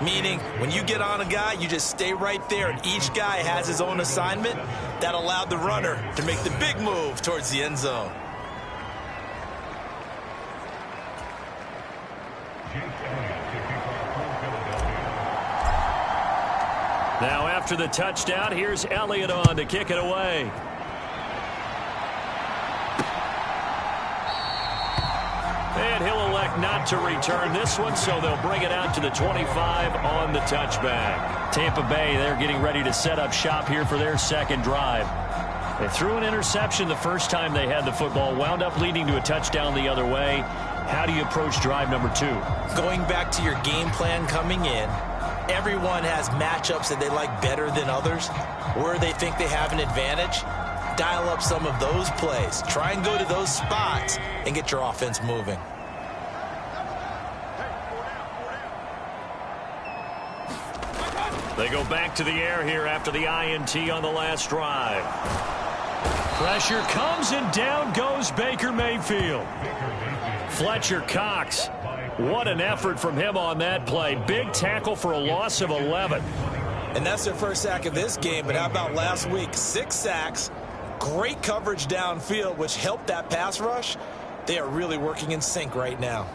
Meaning, when you get on a guy, you just stay right there, and each guy has his own assignment. That allowed the runner to make the big move towards the end zone. Now after the touchdown, here's Elliott on to kick it away. And he'll elect not to return this one, so they'll bring it out to the 25 on the touchback. Tampa Bay, they're getting ready to set up shop here for their second drive. They threw an interception the first time they had the football, wound up leading to a touchdown the other way. How do you approach drive number 2? Going back to your game plan coming in, everyone has matchups that they like better than others, where they think they have an advantage. Dial up some of those plays. Try and go to those spots and get your offense moving. They go back to the air here after the INT on the last drive. Pressure comes and down goes Baker Mayfield. Fletcher Cox. What an effort from him on that play. Big tackle for a loss of 11. And that's their first sack of this game, but how about last week? 6 sacks, great coverage downfield, which helped that pass rush. They are really working in sync right now.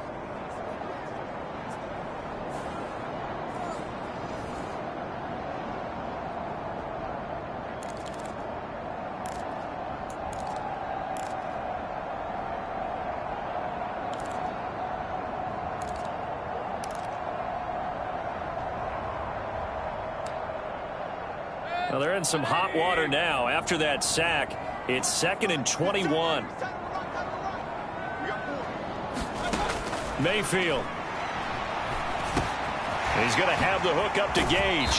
Well, they're in some hot water now. After that sack, it's 2nd and 21. Mayfield. He's going to have the hook up to Gage.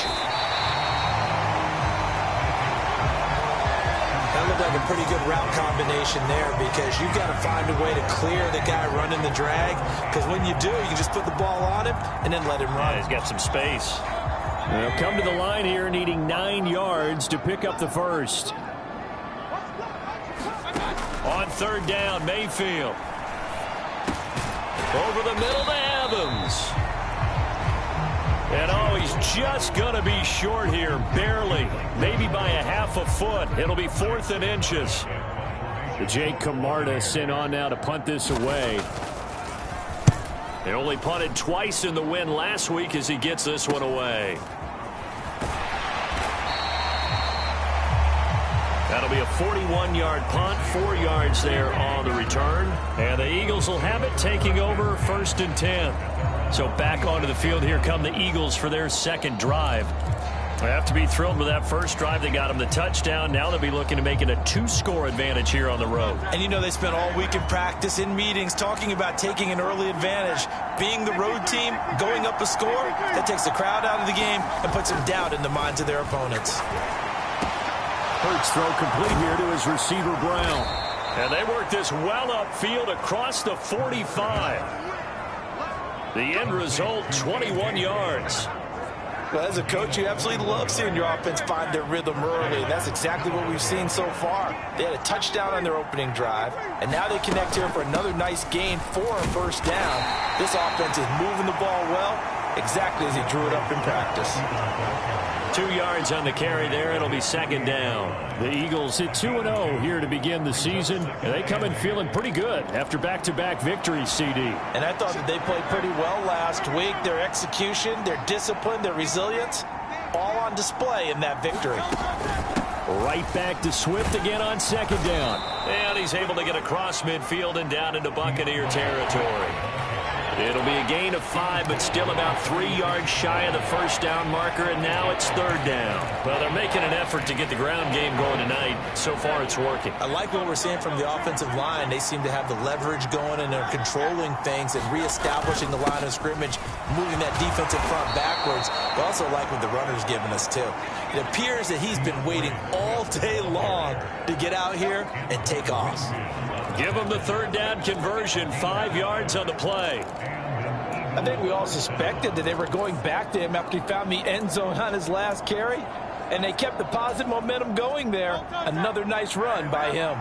That looked like a pretty good route combination there, because you've got to find a way to clear the guy running the drag, because when you do, you can just put the ball on him and then let him run. Yeah, he's got some space. They'll come to the line here needing 9 yards to pick up the first. On 3rd down, Mayfield. Over the middle to Evans. And oh, he's just going to be short here, barely. Maybe by a half a foot. It'll be 4th and inches. Jake Camarda sent on now to punt this away. They only punted twice in the win last week as he gets this one away. That'll be a 41-yard punt, 4 yards there on the return. And the Eagles will have it, taking over 1st and 10. So back onto the field here come the Eagles for their second drive. They have to be thrilled with that first drive. They got them the touchdown. Now they'll be looking to make it a 2-score advantage here on the road. And you know, they spent all week in practice, in meetings, talking about taking an early advantage. Being the road team, going up a score, that takes the crowd out of the game and puts some doubt in the minds of their opponents. Hurts throw complete here to his receiver, Brown. And they work this well upfield across the 45. The end result, 21 yards. Well, as a coach, you absolutely love seeing your offense find their rhythm early. That's exactly what we've seen so far. They had a touchdown on their opening drive, and now they connect here for another nice gain for a first down. This offense is moving the ball well, exactly as he drew it up in practice. 2 yards on the carry there. It'll be 2nd down. The Eagles hit 2-0 here to begin the season, and they come in feeling pretty good after back-to-back victories, CD. And I thought that they played pretty well last week. Their execution, their discipline, their resilience, all on display in that victory. Right back to Swift again on 2nd down. And he's able to get across midfield and down into Buccaneer territory. It'll be a gain of 5, but still about 3 yards shy of the first down marker, and now it's 3rd down. Well, they're making an effort to get the ground game going tonight. So far, it's working. I like what we're seeing from the offensive line. They seem to have the leverage going, and they're controlling things and reestablishing the line of scrimmage, moving that defensive front backwards. I also like what the runner's giving us, too. It appears that he's been waiting all day long to get out here and take off. Give him the 3rd down conversion, 5 yards on the play. I think we all suspected that they were going back to him after he found the end zone on his last carry, and they kept the positive momentum going there. Another nice run by him.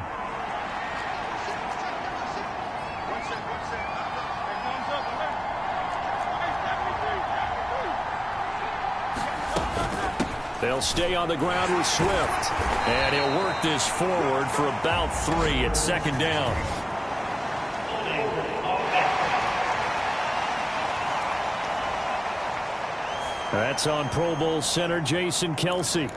They'll stay on the ground with Swift. And he'll work this forward for about 3 at second down. That's on Pro Bowl center Jason Kelce.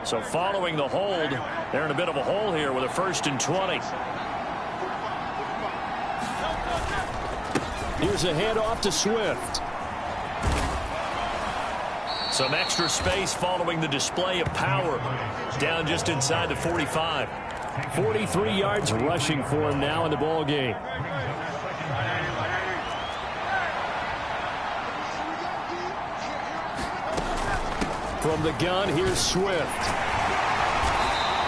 So following the hold, they're in a bit of a hole here with a 1st and 20. Here's a handoff to Swift. Some extra space following the display of power. Down just inside the 45. 43 yards rushing for him now in the ball game. From the gun, here's Swift.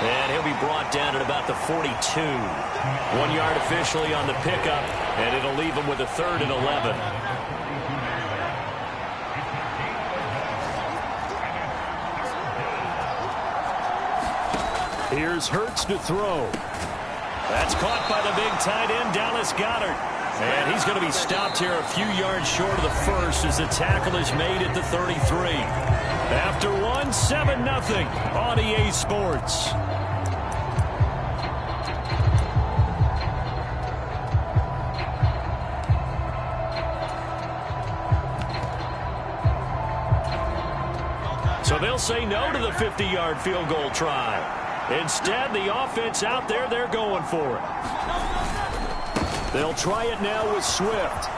And he'll be brought down at about the 42. 1 yard officially on the pickup, and it'll leave him with a 3rd and 11. Here's Hurts to throw. That's caught by the big tight end, Dallas Goedert. And he's going to be stopped here a few yards short of the 1st as the tackle is made at the 33. After one, 7-0 on EA Sports. So they'll say no to the 50-yard field goal try. Instead, the offense out there, they're going for it. They'll try it now with Swift.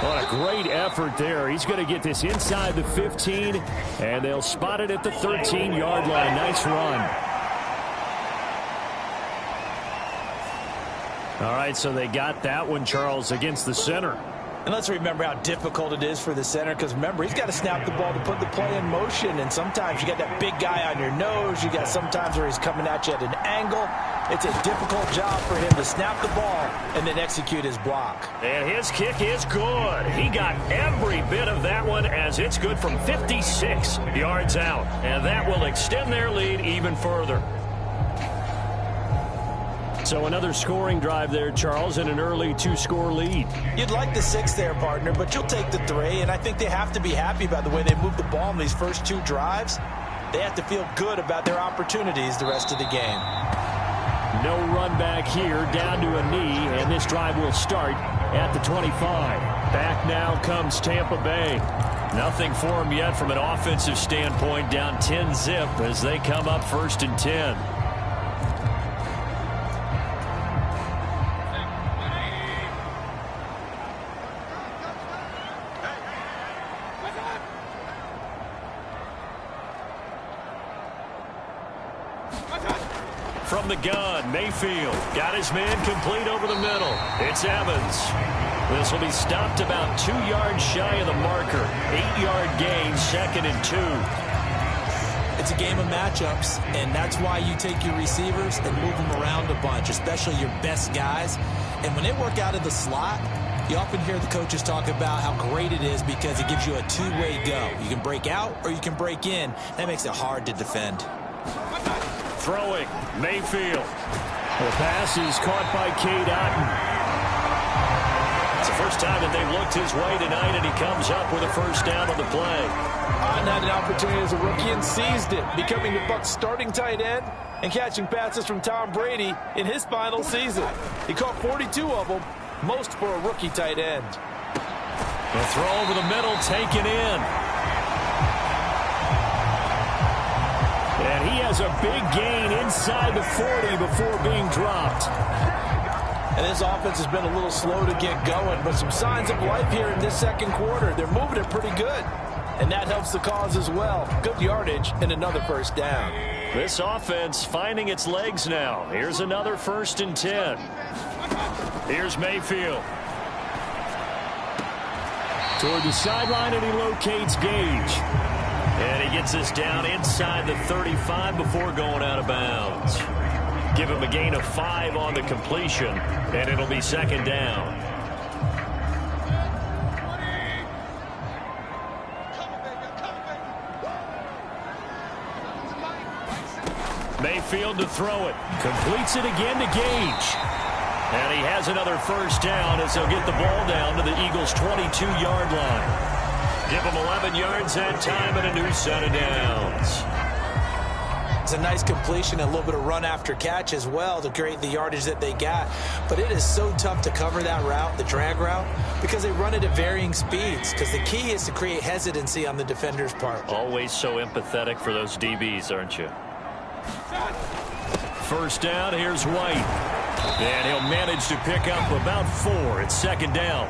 What a great effort there. He's going to get this inside the 15, and they'll spot it at the 13-yard line. Nice run. All right, so they got that one, Charles, against the center. And let's remember how difficult it is for the center, because remember, he's got to snap the ball to put the play in motion, and sometimes you got that big guy on your nose. You got sometimes where he's coming at you at an angle. It's a difficult job for him to snap the ball and then execute his block. And his kick is good. He got every bit of that one as it's good from 56 yards out. And that will extend their lead even further. So another scoring drive there, Charles, and an early 2-score lead. You'd like the 6 there, partner, but you'll take the 3. And I think they have to be happy by the way they moved the ball in these first 2 drives. They have to feel good about their opportunities the rest of the game. No run back here, down to a knee, and this drive will start at the 25. Back now comes Tampa Bay. Nothing for them yet from an offensive standpoint, down 10-zip as they come up 1st and 10. From the gun, Mayfield got his man complete over the middle. It's Evans. This will be stopped about 2 yards shy of the marker. 8-yard gain, 2nd and 2. It's a game of matchups, and that's why you take your receivers and move them around a bunch, especially your best guys. And when they work out of the slot, you often hear the coaches talk about how great it is because it gives you a 2-way go. You can break out or you can break in. That makes it hard to defend. Throwing, Mayfield. The pass is caught by Cade Otton. It's the first time that they've looked his way tonight, and he comes up with a 1st down on the play. Otton had an opportunity as a rookie and seized it, becoming the Bucs' starting tight end and catching passes from Tom Brady in his final season. He caught 42 of them, most for a rookie tight end. The throw over the middle, taken in. And he has a big gain inside the 40 before being dropped. And this offense has been a little slow to get going, but some signs of life here in this 2nd quarter. They're moving it pretty good, and that helps the cause as well. Good yardage and another 1st down. This offense finding its legs now. Here's another 1st and 10. Here's Mayfield. Toward the sideline, and he locates Gage. And he gets this down inside the 35 before going out of bounds. Give him a gain of 5 on the completion, and it'll be 2nd down. Mayfield to throw it. Completes it again to Gage. And he has another first down as he'll get the ball down to the Eagles' 22-yard line. Give them 11 yards that time and a new set of downs. It's a nice completion, a little bit of run after catch as well to create the yardage that they got. But it is so tough to cover that route, the drag route, because they run it at varying speeds. Because the key is to create hesitancy on the defender's part. Always so empathetic for those DBs, aren't you? First down, here's White. And he'll manage to pick up about 4. It's second down.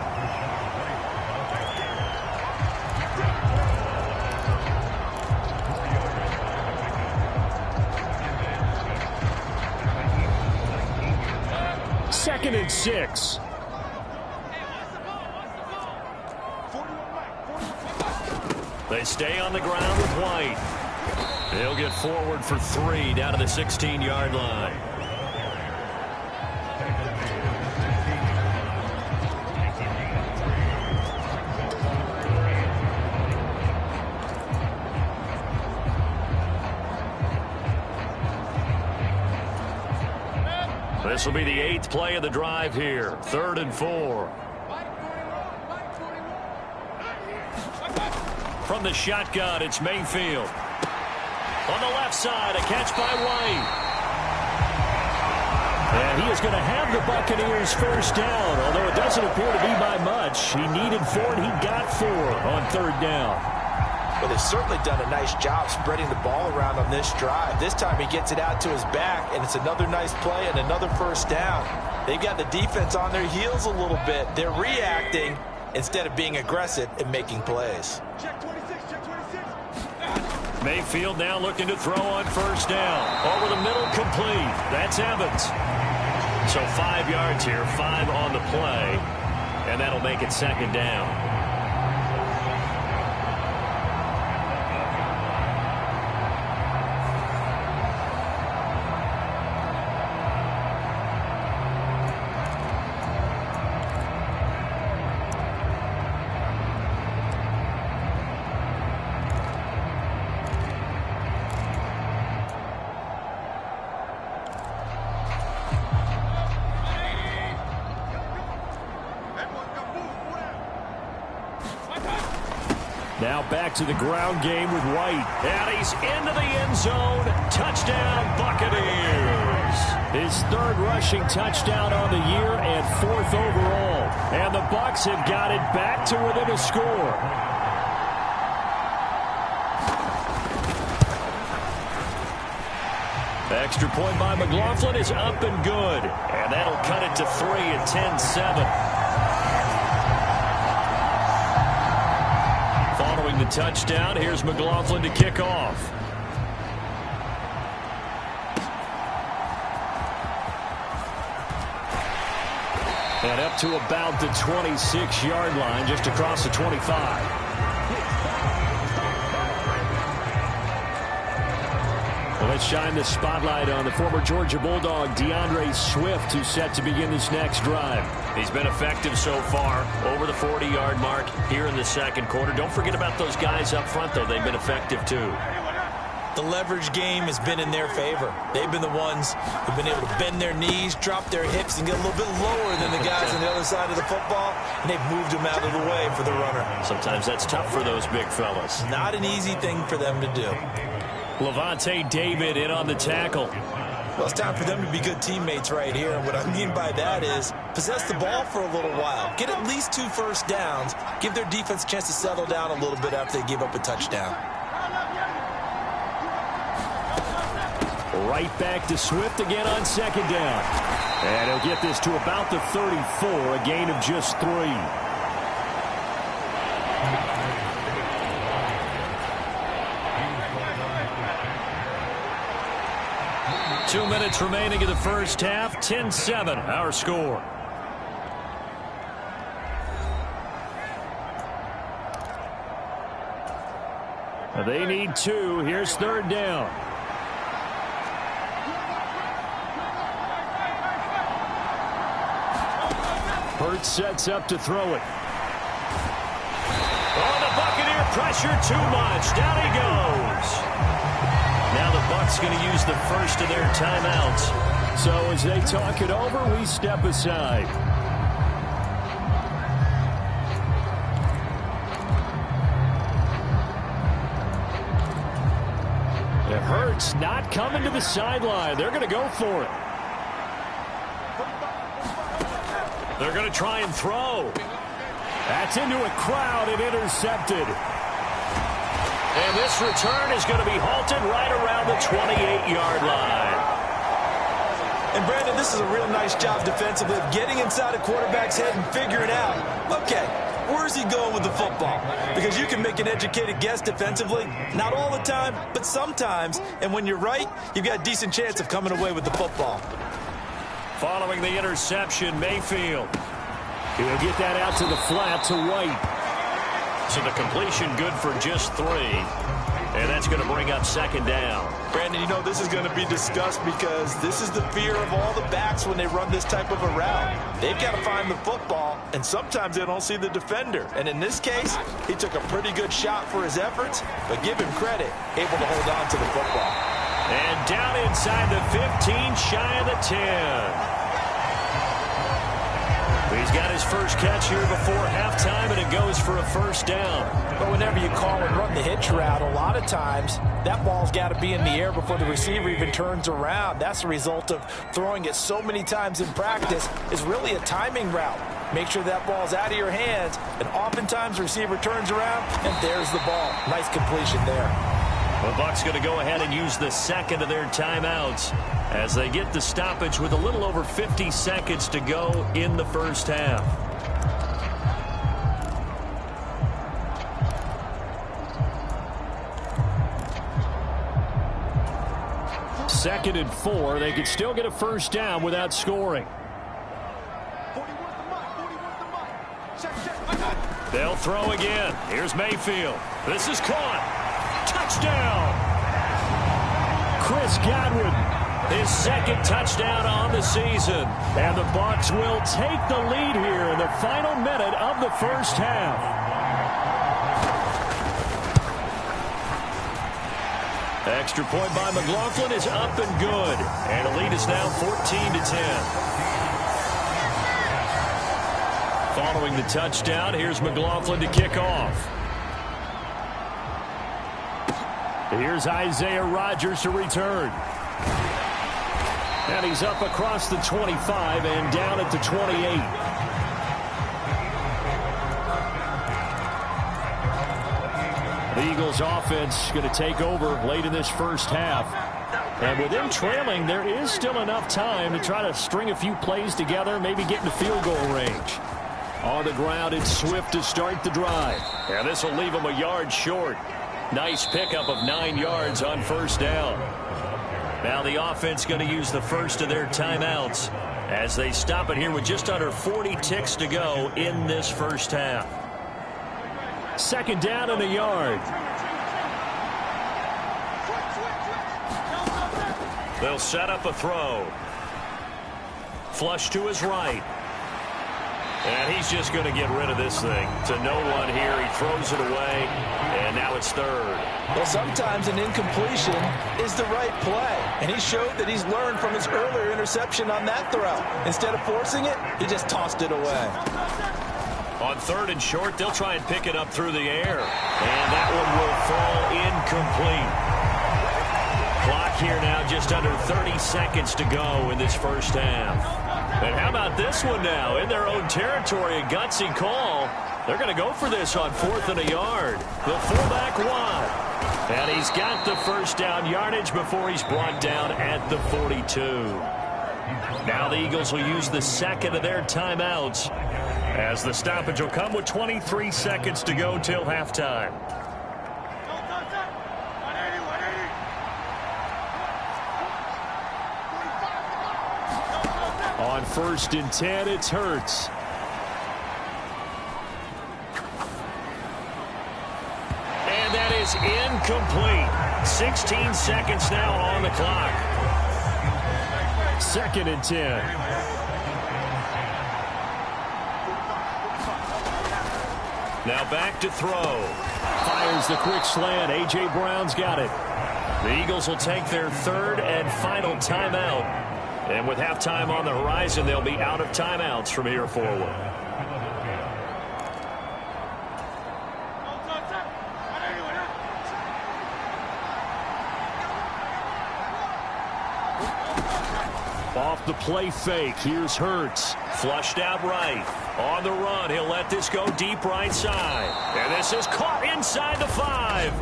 Second and 6. They stay on the ground with White. They'll get forward for 3 down to the 16-yard line. This will be the 8th play of the drive here. 3rd and 4. From the shotgun, it's Mayfield. On the left side, a catch by White. And he is going to have the Buccaneers first down, although it doesn't appear to be by much. He needed 4, and he got 4 on 3rd down. Well, they've certainly done a nice job spreading the ball around on this drive. This time he gets it out to his back, and it's another nice play and another first down. They've got the defense on their heels a little bit. They're reacting instead of being aggressive and making plays. Check 26, check 26. Mayfield now looking to throw on first down. Over the middle, complete. That's Evans. So 5 yards here, 5 on the play, and that'll make it second down. Now back to the ground game with White. And he's into the end zone. Touchdown, Buccaneers. His 3rd rushing touchdown on the year and 4th overall. And the Bucs have got it back to within a score. Extra point by McLaughlin is up and good. And that'll cut it to 3 at 10-7. Following the touchdown, here's McLaughlin to kick off. And up to about the 26-yard line, just across the 25. Well, let's shine the spotlight on the former Georgia Bulldog, DeAndre Swift, who's set to begin this next drive. He's been effective so far, over the 40-yard mark here in the second quarter. Don't forget about those guys up front, though. They've been effective, too. The leverage game has been in their favor. They've been the ones who've been able to bend their knees, drop their hips, and get a little bit lower than the guys on the other side of the football, and they've moved them out of the way for the runner. Sometimes that's tough for those big fellas. Not an easy thing for them to do. Levante David in on the tackle. Well, it's time for them to be good teammates right here. And what I mean by that is possess the ball for a little while. Get at least 2 first downs. Give their defense a chance to settle down a little bit after they give up a touchdown. Right back to Swift again on second down. And he'll get this to about the 34, a gain of just 3. 2 minutes remaining in the first half. 10-7, our score. They need 2. Here's 3rd down. Hurts sets up to throw it. Oh, the Buccaneer pressure too much. Down he goes. Now the Bucs Bucs going to use the first of their timeouts. So as they talk it over, we step aside. It hurts not coming to the sideline. They're going to go for it. They're going to try and throw. That's into a crowd and intercepted. And this return is going to be halted right around the 28-yard line. And, Brandon, this is a real nice job defensively of getting inside a quarterback's head and figuring out, okay, where's he going with the football? Because you can make an educated guess defensively, not all the time, but sometimes. And when you're right, you've got a decent chance of coming away with the football. Following the interception, Mayfield. He'll get that out to the flat to White. So the completion good for just 3. And that's going to bring up second down. Brandon, you know, this is going to be discussed because this is the fear of all the backs when they run this type of a route. They've got to find the football, and sometimes they don't see the defender. And in this case, he took a pretty good shot for his efforts, but give him credit, able to hold on to the football. And down inside the 15, shy of the 10. He's got his first catch here before halftime, and it goes for a first down. But whenever you call and run the hitch route, a lot of times that ball's got to be in the air before the receiver even turns around. That's the result of throwing it so many times in practice. Is really a timing route. Make sure that ball's out of your hands, and oftentimes the receiver turns around, and there's the ball. Nice completion there. The Bucs going to go ahead and use the second of their timeouts as they get the stoppage with a little over 50 seconds to go in the first half. Second and 4. They could still get a first down without scoring. They'll throw again. Here's Mayfield. This is caught. Touchdown! Chris Godwin, his second touchdown on the season. And the Bucs will take the lead here in the final minute of the first half. Extra point by McLaughlin is up and good. And the lead is now 14-10. Following the touchdown, here's McLaughlin to kick off. Here's Isaiah Rodgers to return. And he's up across the 25 and down at the 28. The Eagles offense going to take over late in this first half. And with them trailing, there is still enough time to try to string a few plays together, maybe get into field goal range. On the ground, it's Swift to start the drive. And this will leave him a yard short. Nice pickup of 9 yards on first down. Now the offense going to use the first of their timeouts as they stop it here with just under 40 ticks to go in this first half. Second down and a yard. They'll set up a throw. Flush to his right. And he's just going to get rid of this thing to no one here. He throws it away, and now it's third. Well, sometimes an incompletion is the right play, and he showed that he's learned from his earlier interception on that throw. Instead of forcing it, he just tossed it away. On third and short, they'll try and pick it up through the air, and that one will fall incomplete. Clock here now just under 30 seconds to go in this first half. And how about this one now? In their own territory, a gutsy call. They're going to go for this on 4th and a yard. The fullback wide. And he's got the first down yardage before he's brought down at the 42. Now the Eagles will use the second of their timeouts as the stoppage will come with 23 seconds to go till halftime. On 1st and 10, it's Hurts. And that is incomplete. 16 seconds now on the clock. 2nd and 10. Now back to throw. Fires the quick slant. A.J. Brown's got it. The Eagles will take their third and final timeout. And with halftime on the horizon, they'll be out of timeouts from here forward. Off the play fake. Here's Hurts. Flushed out right. On the run. He'll let this go deep right side. And this is caught inside the 5.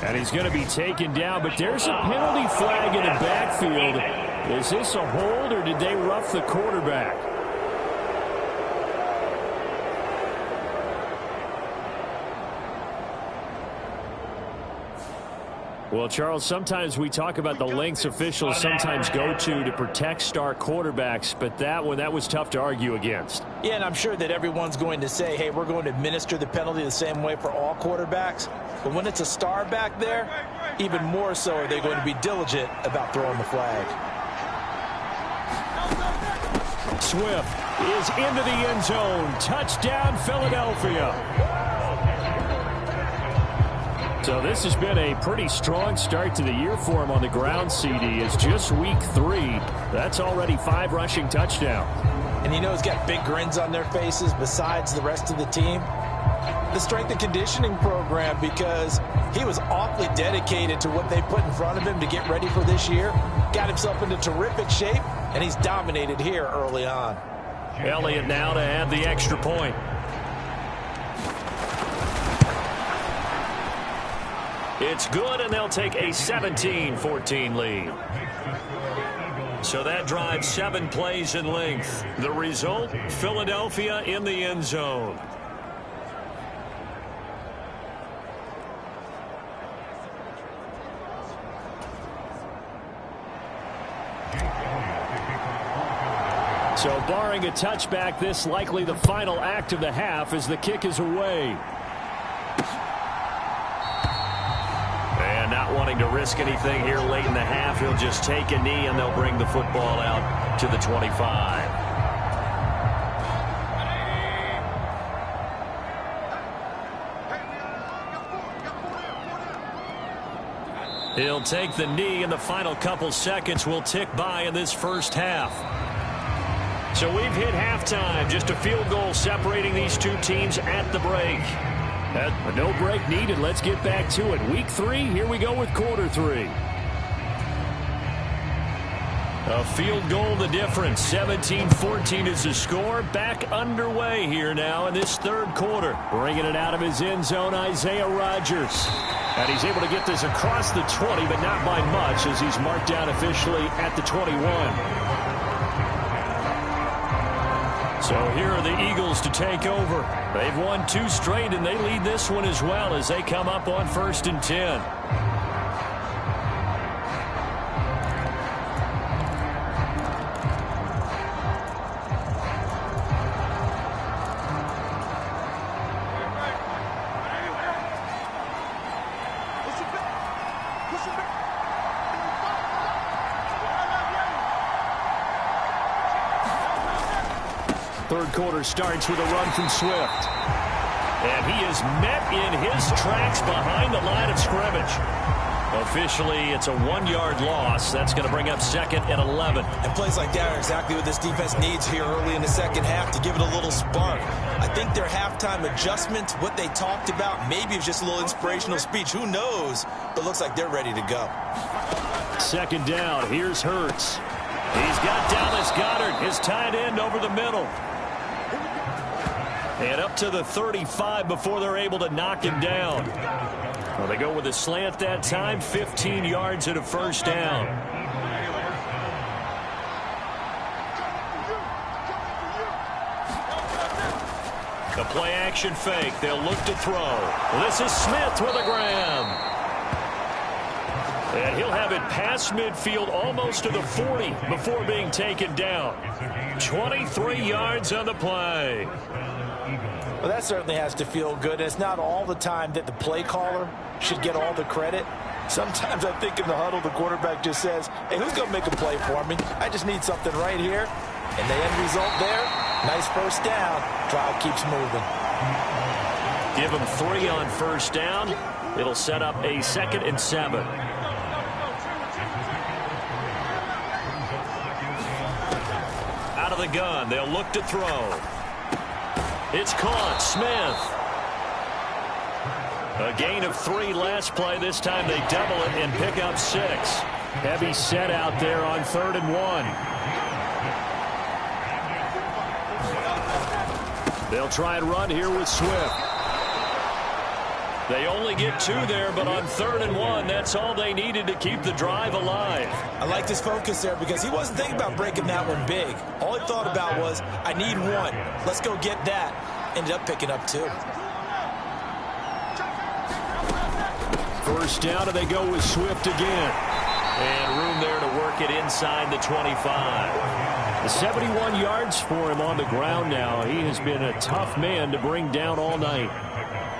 And he's going to be taken down, but there's a penalty flag in the backfield. Is this a hold, or did they rough the quarterback? Well, Charles, sometimes we talk about the lengths officials sometimes go to protect star quarterbacks, but that was tough to argue against. Yeah, and I'm sure that everyone's going to say, hey, we're going to administer the penalty the same way for all quarterbacks. But when it's a star back there, even more so are they going to be diligent about throwing the flag. Swift is into the end zone. Touchdown, Philadelphia. So this has been a pretty strong start to the year for him on the ground, CD. It's just week 3. That's already 5 rushing touchdowns. And you know he's got big grins on their faces besides the rest of the team. The strength and conditioning program, because he was awfully dedicated to what they put in front of him to get ready for this year. Got himself into terrific shape, and he's dominated here early on. Elliott now to add the extra point. It's good, and they'll take a 17-14 lead. So that drives 7 plays in length. The result, Philadelphia in the end zone. So barring a touchback, this likely the final act of the half as the kick is away. And not wanting to risk anything here late in the half, he'll just take a knee and they'll bring the football out to the 25. He'll take the knee, and the final couple seconds will tick by in this first half. So we've hit halftime. Just a field goal separating these two teams at the break. No break needed. Let's get back to it. Week 3, here we go with quarter 3. A field goal the difference. 17-14 is the score. Back underway here now in this third quarter. Bringing it out of his end zone, Isaiah Rodgers. And he's able to get this across the 20, but not by much, as he's marked down officially at the 21. So here are the Eagles to take over. They've won 2 straight, and they lead this one as well as they come up on 1st and 10. Third quarter starts with a run from Swift. And he is met in his tracks behind the line of scrimmage. Officially, it's a 1-yard loss. That's going to bring up 2nd and 11. And plays like that are exactly what this defense needs here early in the second half to give it a little spark. I think their halftime adjustment, what they talked about, maybe it's just a little inspirational speech. Who knows? But looks like they're ready to go. 2nd down. Here's Hurts. He's got Dallas Goedert, his tight end, over the middle. And up to the 35 before they're able to knock him down. Well, they go with a slant that time, 15 yards and a first down. The play action fake. They'll look to throw. This is Smith with a grab. And he'll have it past midfield almost to the 40 before being taken down. 23 yards on the play. Well, that certainly has to feel good. It's not all the time that the play caller should get all the credit. Sometimes I think in the huddle, the quarterback just says, hey, who's going to make a play for me? I just need something right here. And the end result there, nice first down. Drive keeps moving. Give him 3 on first down. It'll set up a 2nd and 7. the gun. They'll look to throw. It's caught. Smith. A gain of 3 last play. This time they double it and pick up 6. Heavy set out there on 3rd and 1. They'll try and run here with Swift. They only get 2 there, but on 3rd and 1, that's all they needed to keep the drive alive. I liked his focus there because he wasn't thinking about breaking that one big. All he thought about was, I need 1. Let's go get that. Ended up picking up 2. First down, and they go with Swift again. And room there to work it inside the 25. 71 yards for him on the ground now. He has been a tough man to bring down all night.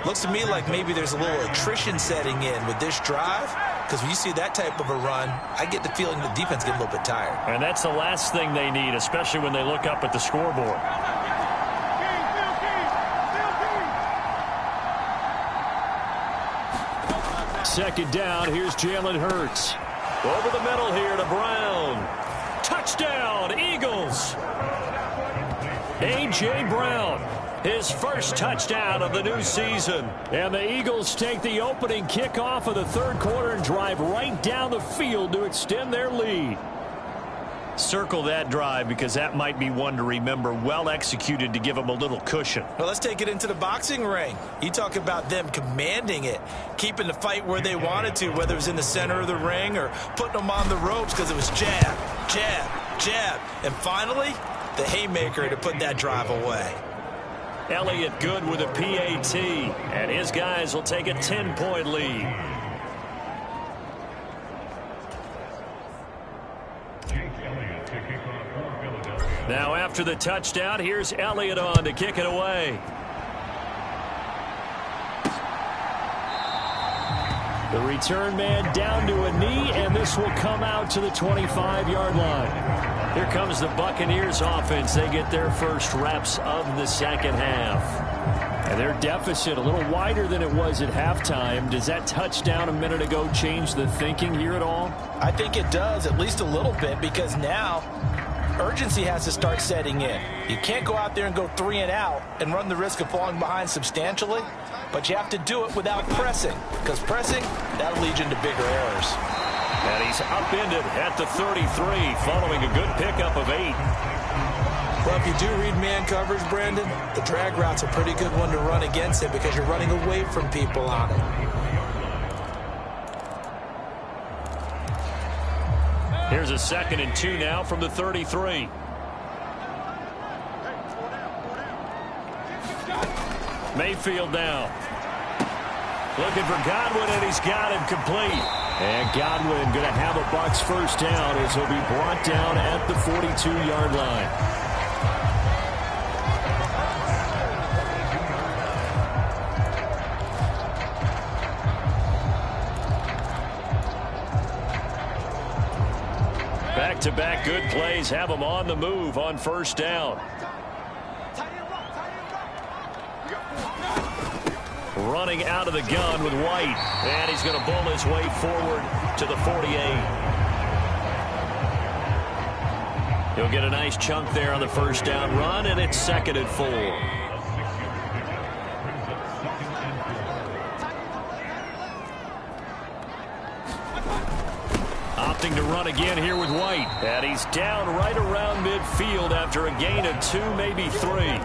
Looks to me like maybe there's a little attrition setting in with this drive, because when you see that type of a run, I get the feeling the defense get a little bit tired. And that's the last thing they need, especially when they look up at the scoreboard. Second down, here's Jalen Hurts. Over the middle here to Brown. Touchdown, Eagles! A.J. Brown, his first touchdown of the new season. And the Eagles take the opening kickoff of the 3rd quarter and drive right down the field to extend their lead. Circle that drive because that might be one to remember. Well executed to give them a little cushion. Well, let's take it into the boxing ring. You talk about them commanding it, keeping the fight where they wanted to, whether it was in the center of the ring or putting them on the ropes because it was jab, jab, jab. And finally, the haymaker to put that drive away. Elliott good with a PAT, and his guys will take a 10-point lead. Now after the touchdown, here's Elliott on to kick it away. The return man down to a knee, and this will come out to the 25-yard line. Here comes the Buccaneers offense. They get their first reps of the second half. And their deficit a little wider than it was at halftime. Does that touchdown a minute ago change the thinking here at all? I think it does, at least a little bit, because now urgency has to start setting in. You can't go out there and go 3 and out and run the risk of falling behind substantially, but you have to do it without pressing, because pressing, that'll lead you into bigger errors. And he's upended at the 33 following a good pickup of 8. Well, if you do read man coverage, Brandon, the drag route's a pretty good one to run against it because you're running away from people on it. Here's a 2nd and 2 now from the 33. Mayfield now. Looking for Godwin, and he's got him complete. And Godwin going to have a Bucs first down as he'll be brought down at the 42-yard line. Back-to-back good plays have them on the move on first down. Running out of the gun with White. And he's going to bull his way forward to the 48. He'll get a nice chunk there on the first down run, and it's 2nd and 4. Opting to run again here with White. And he's down right around midfield after a gain of 2, maybe 3.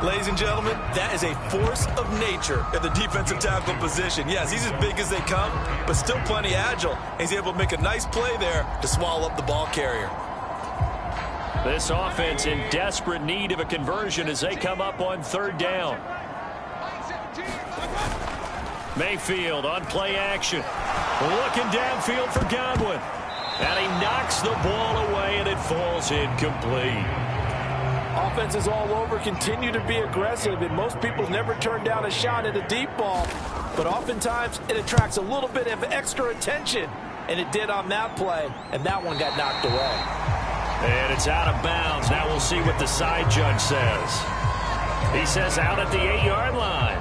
Ladies and gentlemen, that is a force of nature at the defensive tackle position. Yes, he's as big as they come, but still plenty agile. He's able to make a nice play there to swallow up the ball carrier. This offense in desperate need of a conversion as they come up on 3rd down. Mayfield on play action. Looking downfield for Godwin. And he knocks the ball away, and it falls incomplete. Offenses all over continue to be aggressive, and most people never turn down a shot at a deep ball. But oftentimes, it attracts a little bit of extra attention, and it did on that play, and that one got knocked away. And it's out of bounds. Now we'll see what the side judge says. He says out at the 8-yard line.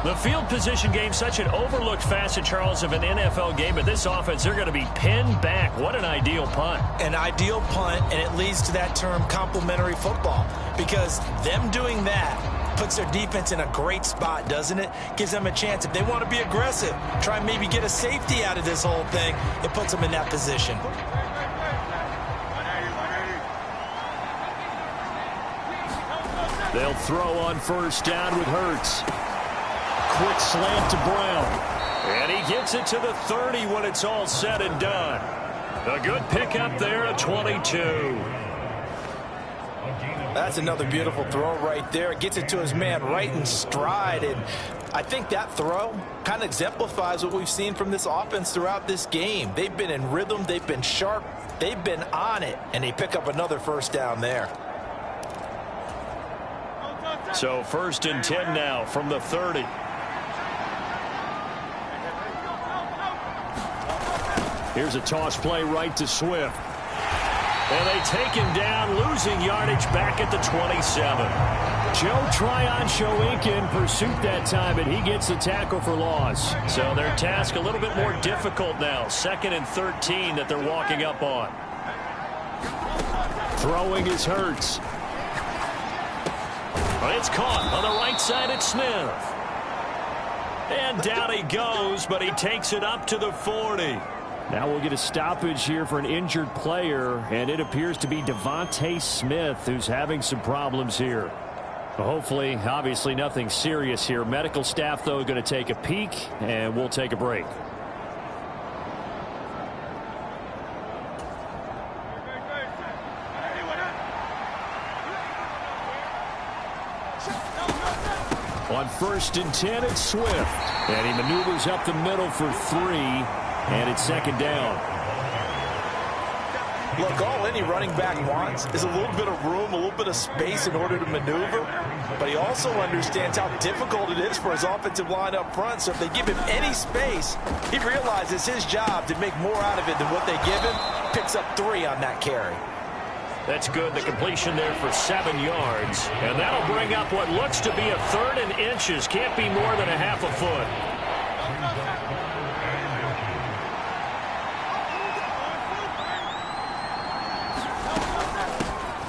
The field position game, such an overlooked facet, Charles, of an NFL game, but this offense, they're going to be pinned back. What an ideal punt. An ideal punt, and it leads to that term complementary football, because them doing that puts their defense in a great spot, doesn't it? Gives them a chance. If they want to be aggressive, try and maybe get a safety out of this whole thing, it puts them in that position. They'll throw on first down with Hurts. Quick slant to Brown. And he gets it to the 30 when it's all said and done. A good pickup there at 22. That's another beautiful throw right there. Gets it to his man right in stride. And I think that throw kind of exemplifies what we've seen from this offense throughout this game. They've been in rhythm. They've been sharp. They've been on it. And they pick up another first down there. So 1st and 10 now from the 30. Here's a toss play right to Swift. And they take him down, losing yardage back at the 27. Joe Tryon-Shoyinka in pursuit that time, and he gets the tackle for loss. So their task a little bit more difficult now. 2nd and 13 that they're walking up on. Throwing is Hurts. It's caught on the right side at Smith. And down he goes, but he takes it up to the 40. Now we'll get a stoppage here for an injured player, and it appears to be Devontae Smith who's having some problems here. Hopefully, obviously nothing serious here. Medical staff, though, going to take a peek, and we'll take a break. On 1st and 10, it's Swift. And he maneuvers up the middle for 3. And it's 2nd down. Look, all any running back wants is a little bit of room, a little bit of space in order to maneuver. But he also understands how difficult it is for his offensive line up front. So if they give him any space, he realizes his job to make more out of it than what they give him. Picks up 3 on that carry. That's good. The completion there for 7 yards. And that'll bring up what looks to be a 3rd and inches. Can't be more than a half a foot.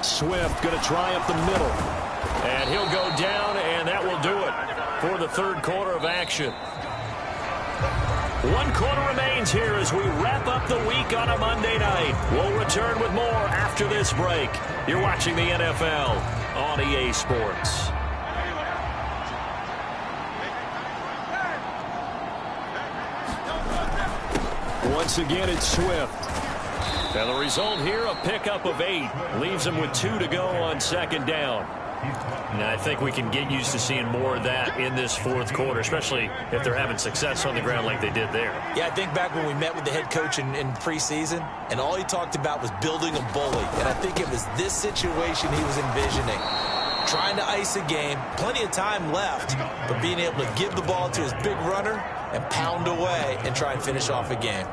Swift going to try up the middle. And he'll go down, and that will do it for the 3rd quarter of action. 1 quarter remains here as we wrap up the week on a Monday night. We'll return with more after this break. You're watching the NFL on EA Sports. Once again, it's Swift. And the result here, a pickup of 8. Leaves them with 2 to go on 2nd down. And I think we can get used to seeing more of that in this 4th quarter, especially if they're having success on the ground like they did there. Yeah, I think back when we met with the head coach in preseason, and all he talked about was building a bully. And I think it was this situation he was envisioning. Trying to ice a game, plenty of time left, but being able to give the ball to his big runner and pound away and try and finish off a game.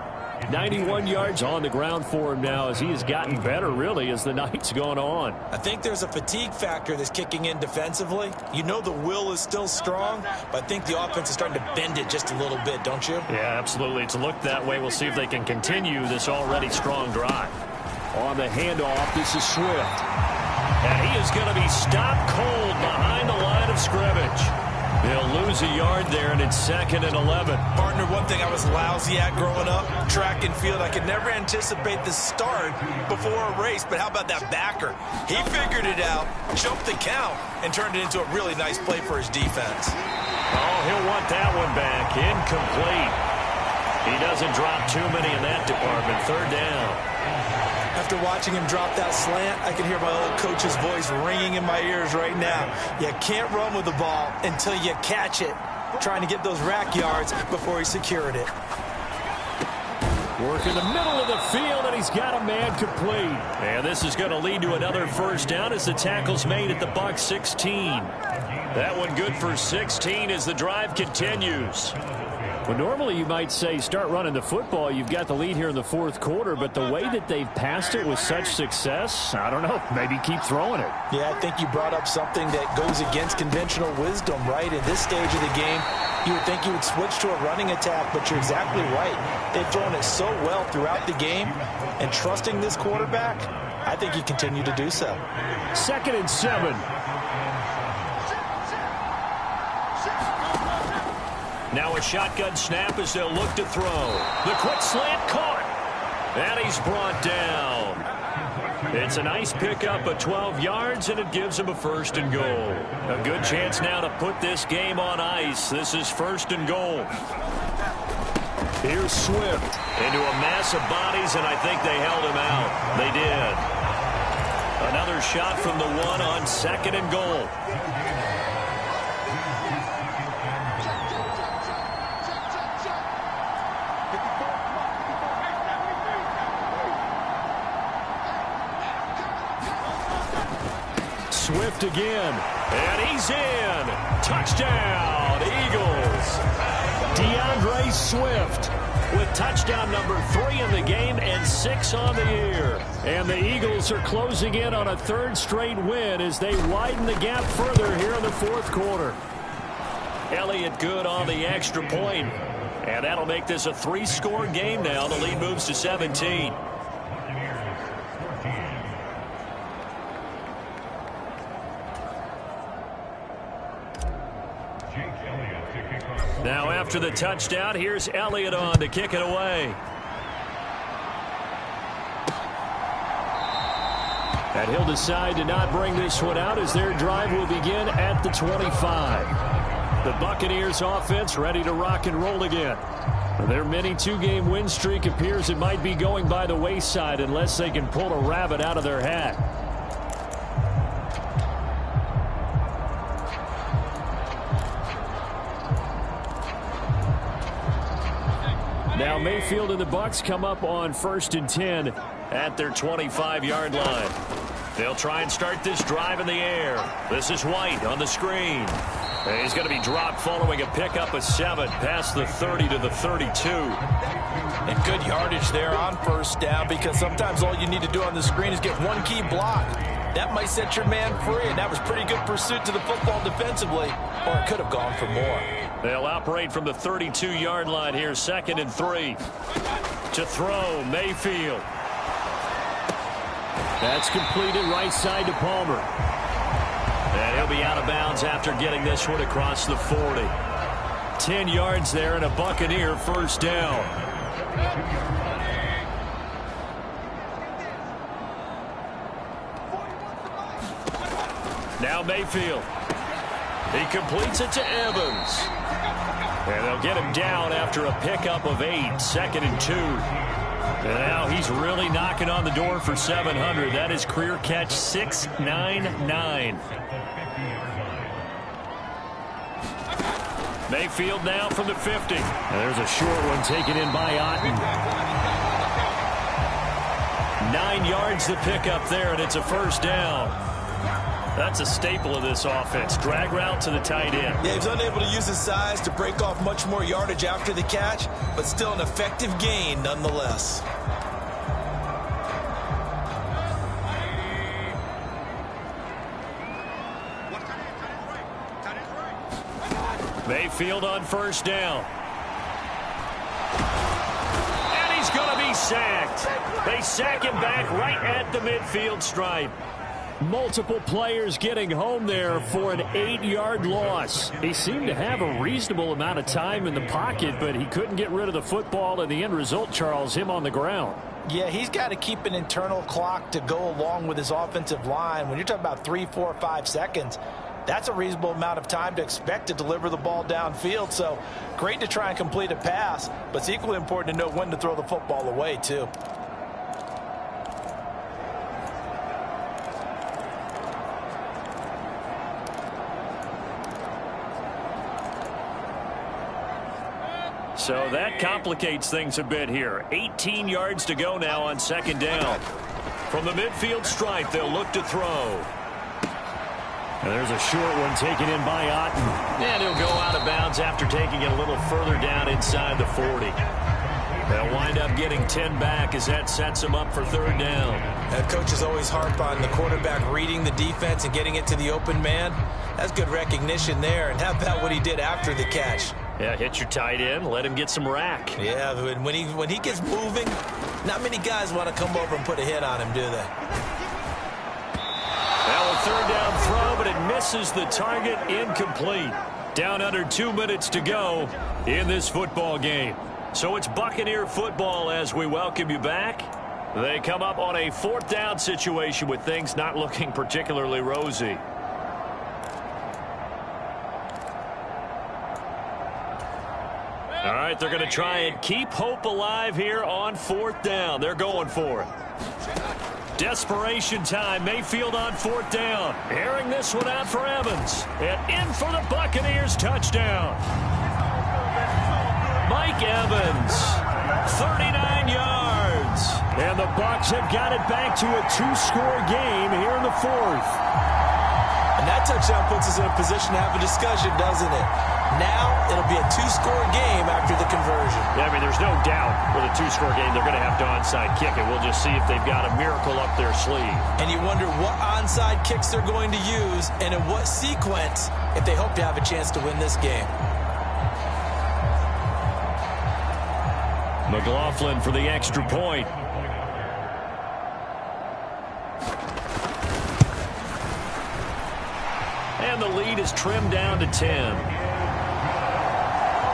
91 yards on the ground for him now as he has gotten better, really, as the night's gone on. I think there's a fatigue factor that's kicking in defensively. You know the will is still strong, but I think the offense is starting to bend it just a little bit, don't you? Yeah, absolutely. It's looked that way. We'll see if they can continue this already strong drive. On the handoff, this is Swift. And he is going to be stopped cold behind the line of scrimmage. He'll lose a yard there, and it's 2nd and 11. Partner, one thing I was lousy at growing up, track and field, I could never anticipate the start before a race, but how about that backer? He figured it out, jumped the count, and turned it into a really nice play for his defense. Oh, he'll want that one back. Incomplete. He doesn't drop too many in that department. 3rd down. After watching him drop that slant, I can hear my old coach's voice ringing in my ears right now. You can't run with the ball until you catch it. Trying to get those rack yards before he secured it. Work in the middle of the field, and he's got a man complete. And this is going to lead to another first down as the tackle's made at the Bucs 16. That one good for 16 as the drive continues. Well, normally you might say start running the football. You've got the lead here in the fourth quarter, but the way that they've passed it with such success, I don't know, maybe keep throwing it. Yeah, I think you brought up something that goes against conventional wisdom, right? In this stage of the game, you would think you would switch to a running attack, but you're exactly right. They've thrown it so well throughout the game, and trusting this quarterback, I think you continue to do so. 2nd and 7. Now a shotgun snap as they'll look to throw. The quick slant caught. And he's brought down. It's a nice pickup of 12 yards, and it gives him a 1st and goal. A good chance now to put this game on ice. This is 1st and goal. Here's Swift into a mass of bodies, and I think they held him out. They did. Another shot from the 1 on 2nd and goal. Swift again, and he's in. Touchdown, Eagles. DeAndre Swift with touchdown number 3 in the game and 6 on the year. And the Eagles are closing in on a 3rd straight win as they widen the gap further here in the 4th quarter. Elliott good on the extra point, and that'll make this a 3-score game now. The lead moves to 17. Now after the touchdown, here's Elliott on to kick it away. And he'll decide to not bring this one out as their drive will begin at the 25. The Buccaneers offense ready to rock and roll again. Their mini 2-game win streak appears it might be going by the wayside unless they can pull a rabbit out of their hat. Now Mayfield and the Bucs come up on 1st and 10 at their 25-yard line. They'll try and start this drive in the air. This is White on the screen. And he's going to be dropped following a pickup of 7 past the 30 to the 32. And good yardage there on 1st down, because sometimes all you need to do on the screen is get one key block. That might set your man free, and that was pretty good pursuit to the football defensively, or it could have gone for more. They'll operate from the 32-yard line here, 2nd and 3. To throw, Mayfield. That's completed right side to Palmer. And he'll be out of bounds after getting this one across the 40. 10 yards there and a Buccaneer 1st down. Now Mayfield. He completes it to Evans. And they'll get him down after a pickup of 8, 2nd and 2. And now he's really knocking on the door for 700. That is career catch 699. Mayfield now from the 50. And there's a short one taken in by Otten. 9 yards the pickup there, and it's a 1st down. That's a staple of this offense. Drag route to the tight end. Yeah, he was unable to use his size to break off much more yardage after the catch, but still an effective gain nonetheless. Mayfield on 1st down. And he's going to be sacked. They sack him back right at the midfield stripe. Multiple players getting home there for an 8-yard loss. He seemed to have a reasonable amount of time in the pocket, but he couldn't get rid of the football, and the end result, Charles, him on the ground. Yeah, he's got to keep an internal clock to go along with his offensive line. When you're talking about 3, 4, 5 seconds, that's a reasonable amount of time to expect to deliver the ball downfield. So great to try and complete a pass, but it's equally important to know when to throw the football away, too. So that complicates things a bit here. 18 yards to go now on 2nd down. From the midfield stripe, they'll look to throw. And there's a short one taken in by Otten. And he'll go out of bounds after taking it a little further down inside the 40. They'll wind up getting 10 back as that sets them up for third down. Coaches always harp on the quarterback reading the defense and getting it to the open man. That's good recognition there. And how about what he did after the catch? Yeah, hit your tight end, let him get some rack. Yeah, when he gets moving, not many guys want to come over and put a hit on him, do they? Well, a third down throw, but it misses the target, incomplete. Down under 2 minutes to go in this football game. So it's Buccaneer football as we welcome you back. They come up on a fourth down situation with things not looking particularly rosy. All right, they're going to try and keep hope alive here on fourth down. They're going for it. Desperation time. Mayfield on fourth down. Airing this one out for Evans. And in for the Buccaneers touchdown. Mike Evans, 39 yards. And the Bucs have got it back to a two-score game here in the fourth. And that touchdown puts us in a position to have a discussion, doesn't it? Now it'll be a two-score game after the conversion. Yeah, I mean, there's no doubt with a two-score game they're going to have to onside kick it. We'll just see if they've got a miracle up their sleeve. And you wonder what onside kicks they're going to use and in what sequence if they hope to have a chance to win this game. McLaughlin for the extra point. And the lead is trimmed down to 10.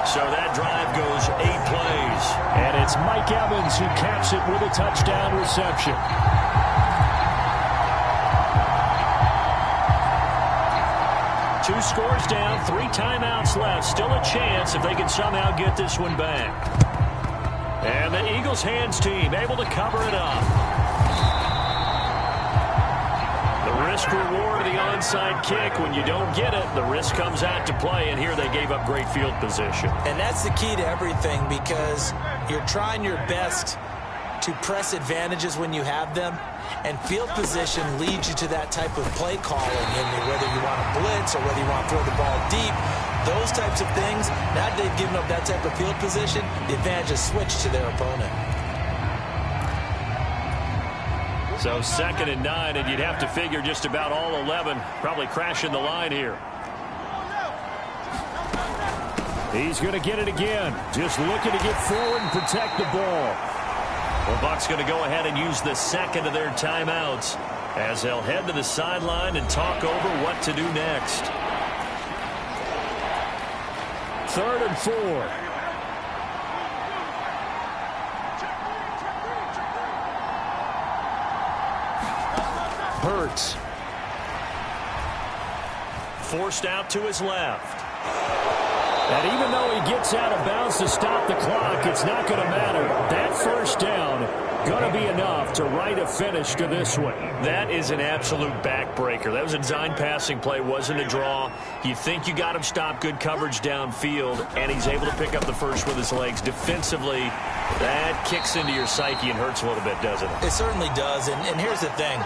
So that drive goes 8 plays. And it's Mike Evans who caps it with a touchdown reception. Two scores down, 3 timeouts left. Still a chance if they can somehow get this one back. And the Eagles hands team able to cover it up. The risk reward of the onside kick. When you don't get it, the risk comes out to play. And here they gave up great field position. And that's the key to everything because you're trying your best to press advantages when you have them. And field position leads you to that type of play calling. And whether you want to blitz or whether you want to throw the ball deep, those types of things, now that they've given up that type of field position, the advantage is switched to their opponent. So 2nd and 9, and you'd have to figure just about all 11 probably crashing the line here. He's going to get it again. Just looking to get forward and protect the ball. The Bucs going to go ahead and use the second of their timeouts as they'll head to the sideline and talk over what to do next. 3rd and 4. Hurts. Forced out to his left. And even though he gets out of bounds to stop the clock, it's not going to matter. That first down going to be enough to write a finish to this one. That is an absolute backbreaker. That was a design passing play, wasn't a draw. You think you got him stopped, good coverage downfield, and he's able to pick up the first with his legs. Defensively, that kicks into your psyche and hurts a little bit, doesn't it? It certainly does, and here's the thing.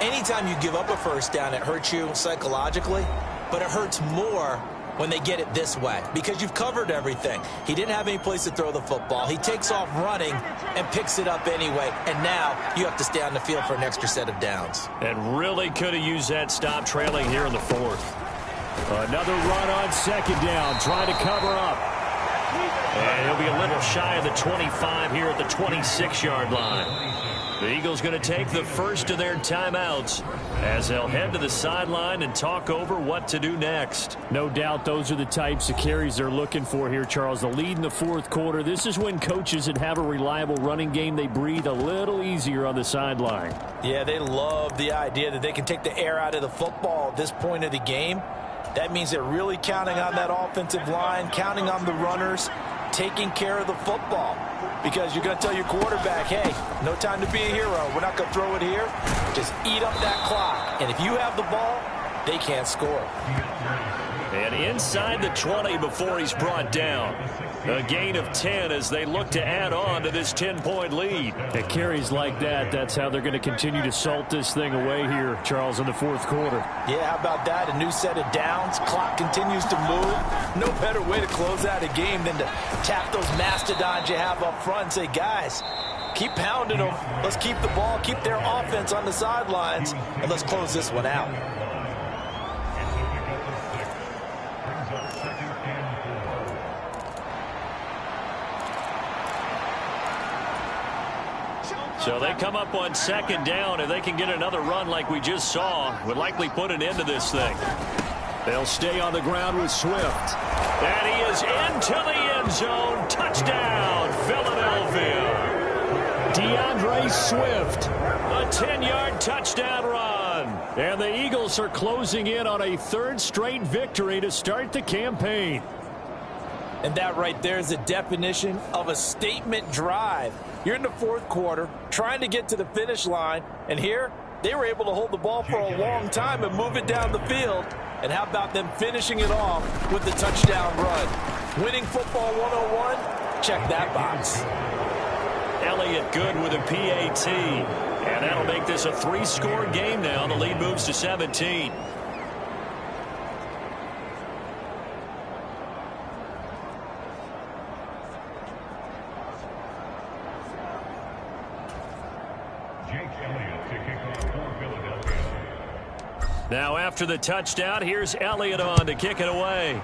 Anytime you give up a first down, it hurts you psychologically, but it hurts more when they get it this way because you've covered everything. He didn't have any place to throw the football. He takes off running and picks it up anyway, and now you have to stay on the field for an extra set of downs. And really could have used that stop trailing here in the 4th. Another run on 2nd down, trying to cover up. And he'll be a little shy of the 25 here at the 26-yard line. The Eagles going to take the first of their timeouts as they'll head to the sideline and talk over what to do next. No doubt those are the types of carries they're looking for here, Charles. The lead in the 4th quarter. This is when coaches that have a reliable running game, they breathe a little easier on the sideline. Yeah, they love the idea that they can take the air out of the football at this point of the game. That means they're really counting on that offensive line, counting on the runners, taking care of the football. Because you're going to tell your quarterback, hey, no time to be a hero. We're not going to throw it here. Just eat up that clock. And if you have the ball, they can't score. And inside the 20 before he's brought down. A gain of 10 as they look to add on to this 10-point lead. At carries like that, that's how they're going to continue to salt this thing away here, Charles, in the fourth quarter. Yeah, how about that? A new set of downs. Clock continues to move. No better way to close out a game than to tap those mastodons you have up front and say, guys, keep pounding them. Let's keep the ball, keep their offense on the sidelines, and let's close this one out. So they come up on second down. If they can get another run like we just saw, would likely put an end to this thing. They'll stay on the ground with Swift. And he is into the end zone. Touchdown, Philadelphia. DeAndre Swift. A 10-yard touchdown run. And the Eagles are closing in on a third straight victory to start the campaign. And that right there is the definition of a statement drive. You're in the fourth quarter, trying to get to the finish line, and here they were able to hold the ball for a long time and move it down the field. And how about them finishing it off with the touchdown run? Winning football 101? Check that box. Elliott good with a PAT. And that'll make this a 3-score game now. The lead moves to 17. Now after the touchdown, here's Elliott on to kick it away.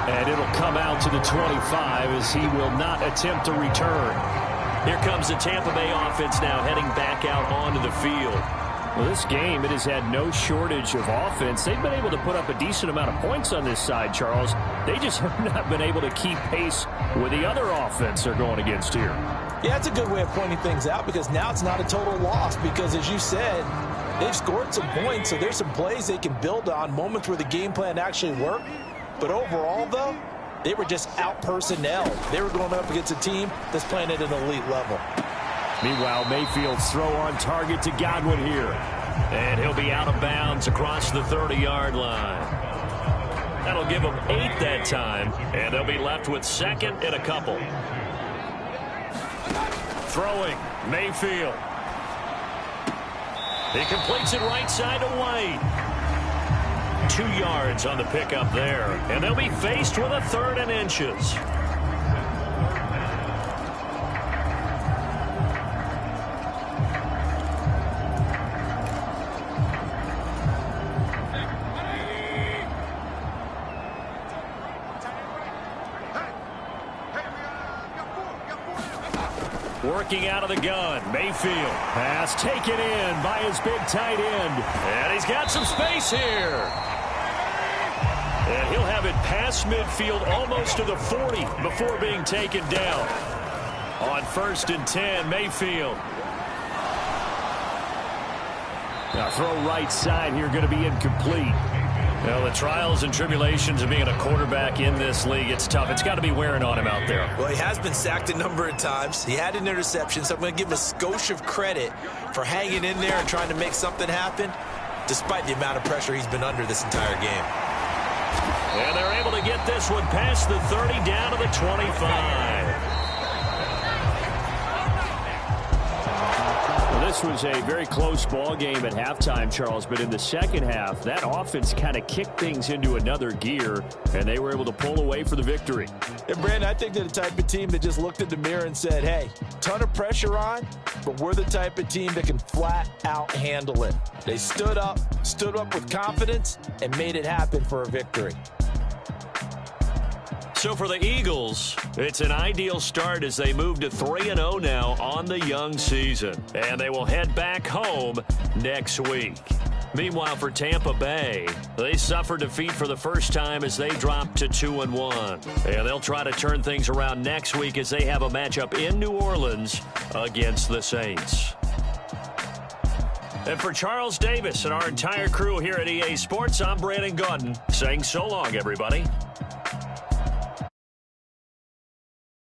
And it'll come out to the 25 as he will not attempt to return. Here comes the Tampa Bay offense now heading back out onto the field. Well, this game, it has had no shortage of offense. They've been able to put up a decent amount of points on this side, Charles. They just have not been able to keep pace with the other offense they're going against here. Yeah, it's a good way of pointing things out because now it's not a total loss because, as you said, they've scored some points, so there's some plays they can build on, moments where the game plan actually worked. But overall, though, they were just out-personnel. They were going up against a team that's playing at an elite level. Meanwhile, Mayfield's throw on target to Godwin here. And he'll be out of bounds across the 30-yard line. That'll give them 8 that time, and they'll be left with second and a couple. Throwing, Mayfield. He completes it right side to White. 2 yards on the pickup there, and they'll be faced with a 3rd and inches. Working out of the gun, Mayfield. Pass taken in by his big tight end. And he's got some space here. And he'll have it past midfield almost to the 40 before being taken down. On 1st and 10, Mayfield. Now throw right side here, going to be incomplete. Well, the trials and tribulations of being a quarterback in this league, it's tough. It's got to be wearing on him out there. Well, he has been sacked a number of times. He had an interception, so I'm going to give him a skosh of credit for hanging in there and trying to make something happen, despite the amount of pressure he's been under this entire game. And they're able to get this one past the 30 down to the 25. This was a very close ball game at halftime, Charles, but in the second half, that offense kind of kicked things into another gear, and they were able to pull away for the victory. And, Brandon, I think they're the type of team that just looked in the mirror and said, hey, ton of pressure on, but we're the type of team that can flat out handle it. They stood up with confidence, and made it happen for a victory. So for the Eagles, it's an ideal start as they move to 3-0 now on the young season. And they will head back home next week. Meanwhile, for Tampa Bay, they suffered defeat for the first time as they dropped to 2-1. And they'll try to turn things around next week as they have a matchup in New Orleans against the Saints. And for Charles Davis and our entire crew here at EA Sports, I'm Brandon Gaudin saying so long, everybody.